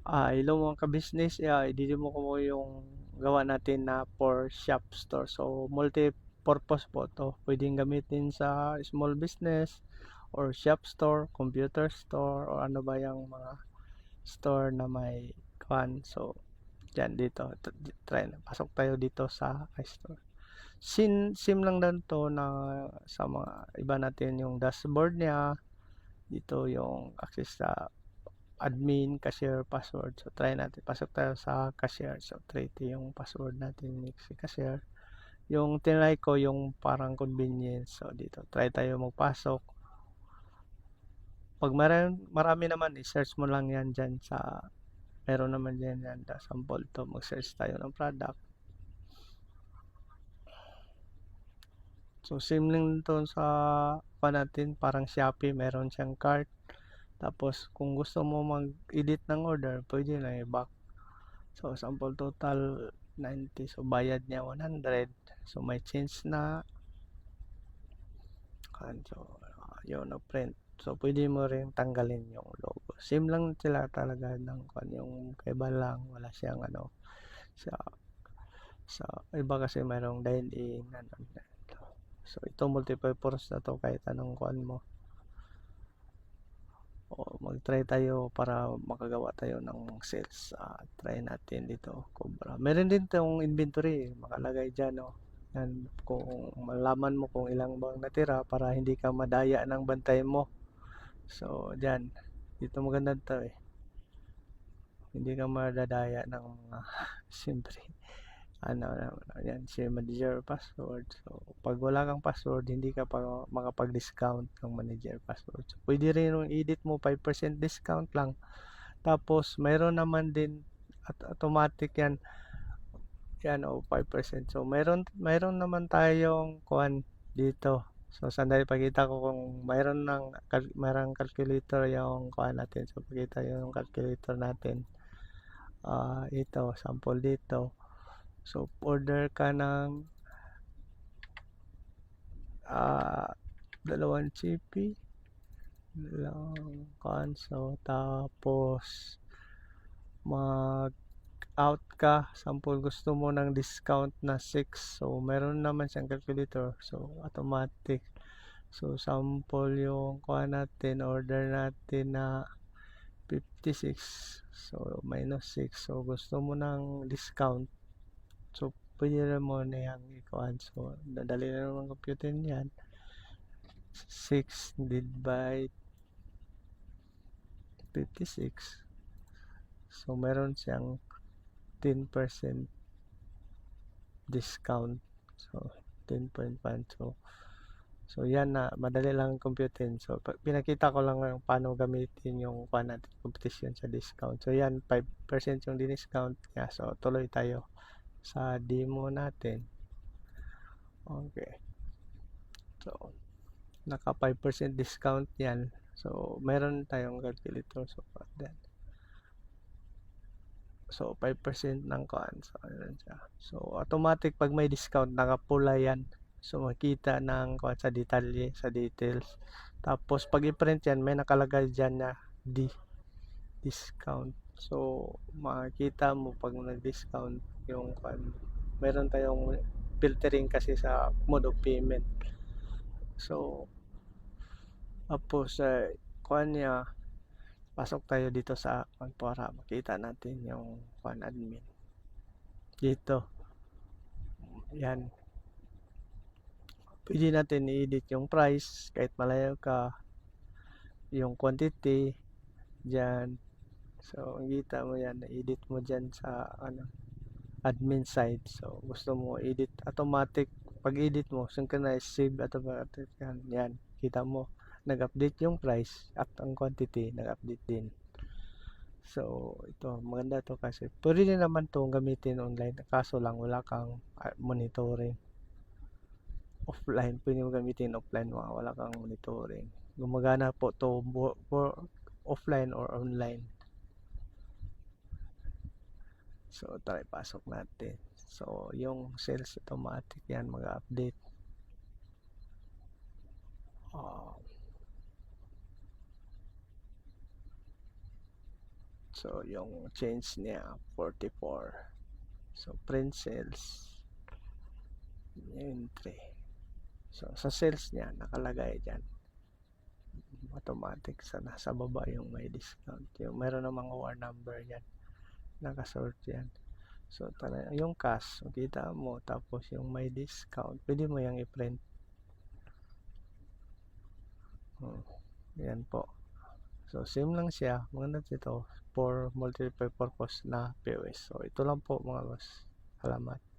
Hello mga ka-business, dito mo ko yung gawa natin na for shop store. So, multi-purpose po to. Pwedeng gamitin sa small business or shop store, computer store, or ano ba yung mga store na may kwan. So, dyan dito. Try na. Pasok tayo dito sa iStore. Sim lang lang to na sa mga iba natin yung dashboard niya. Dito yung access sa admin, cashier, password. So, try natin. Pasok tayo sa cashier. So, try ito yung password natin si cashier. Yung tinry ko, yung parang convenience. So, dito. Try tayo magpasok. Pag marami naman, i-search mo lang yan dyan sa, meron naman dyan yan, sample to. Mag-search tayo ng product. So, same lang to sa pa natin. Parang Shopee, meron siyang cart. Tapos, kung gusto mo mag-edit ng order, pwede na i-back. So, sample total 90. So, bayad niya 100. So, may change na. So, yun, print. So, pwede mo rin tanggalin yung logo. Same lang sila talaga ng yung kaiba lang. Wala siyang sa iba kasi mayroong dine-in. So, ito multi-purpose na to kahit anong kuan mo. Mag-try tayo para makagawa tayo ng sales. Try natin dito. Cobra. Meron din tong inventory. Makalagay dyan. Yan, kung malaman mo kung ilang bang natira para hindi ka madaya ng bantay mo. So, dyan. Dito maganda to eh. Hindi ka madadaya ng mga siyempre. Yan, si manager password. So, pag wala kang password, hindi ka pa makapag-discount ng manager password. So, pwede rin yung edit mo 5% discount lang. Tapos, mayroon naman din at automatic yan. Yan 5%. So, mayroon naman tayong kuan dito. So, sandali pakita ko kung mayroong calculator yung kuan natin. So, pakita yung calculator natin. Ito, sample dito. So, order ka ng dalawang chippy. Dalawang kanso. Tapos, mag-out ka. Sample gusto mo ng discount na 6. So, meron naman siyang calculator. So, automatic. So, sample yung kuha natin. Order natin na 56. So, minus 6. So, gusto mo ng discount. So, pwede na mo na yung ikuhan. So, dadali na naman computer niyan. 6 divided by 56. So, meron siyang 10% discount. So, 10.1. So, yan na. Madali lang computin. So, pinakita ko lang paano gamitin yung kuha natin competition sa discount. So, yan. 5% yung discount niya. So, tuloy tayo sa demo natin. Okay. So, naka 5% discount yan. So, meron tayong calculator. So, 5% ng kuan. So, ayun siya. So, automatic pag may discount, nakapula yan. So, makita ng kuan sa detalye, sa details. Tapos, pag i-print yan, may nakalagay dyan na discount. So, makikita mo pag nag-discount yung kuan. Meron tayong filtering kasi sa mode of payment. So, tapos kuan niya, pasok tayo dito sa para makita natin yung kuan admin. Dito. Yan. Pwede natin i-edit yung price kahit malayo ka. Yung quantity diyan. So, kita mo yan, edit mo diyan sa admin side. So, gusto mo edit automatic. Pag edit mo, synchronize, save automatic yan. Yan, kita mo. Nag-update yung price at ang quantity nag-update din. So, ito, maganda to kasi pwede din naman to gamitin online. Kaso lang, wala kang monitoring. Offline, pwede mo gamitin offline, wala kang monitoring. Gumagana po to for offline or online. So, try pasok natin. So, yung sales automatic yan, mag-update. So, So, yung change niya, 44. So, print sales, entry. So, sa sales niya, nakalagay dyan. Automatic sa nasa baba yung may discount. Yung meron ng mga war number yan. Nakasort yan. So, yung cash, kita mo, tapos yung may discount, pwede mo yung i-print. Yan po. So, same lang siya. Maganda dito for multi-purpose na POS. So, ito lang po mga boss. Salamat.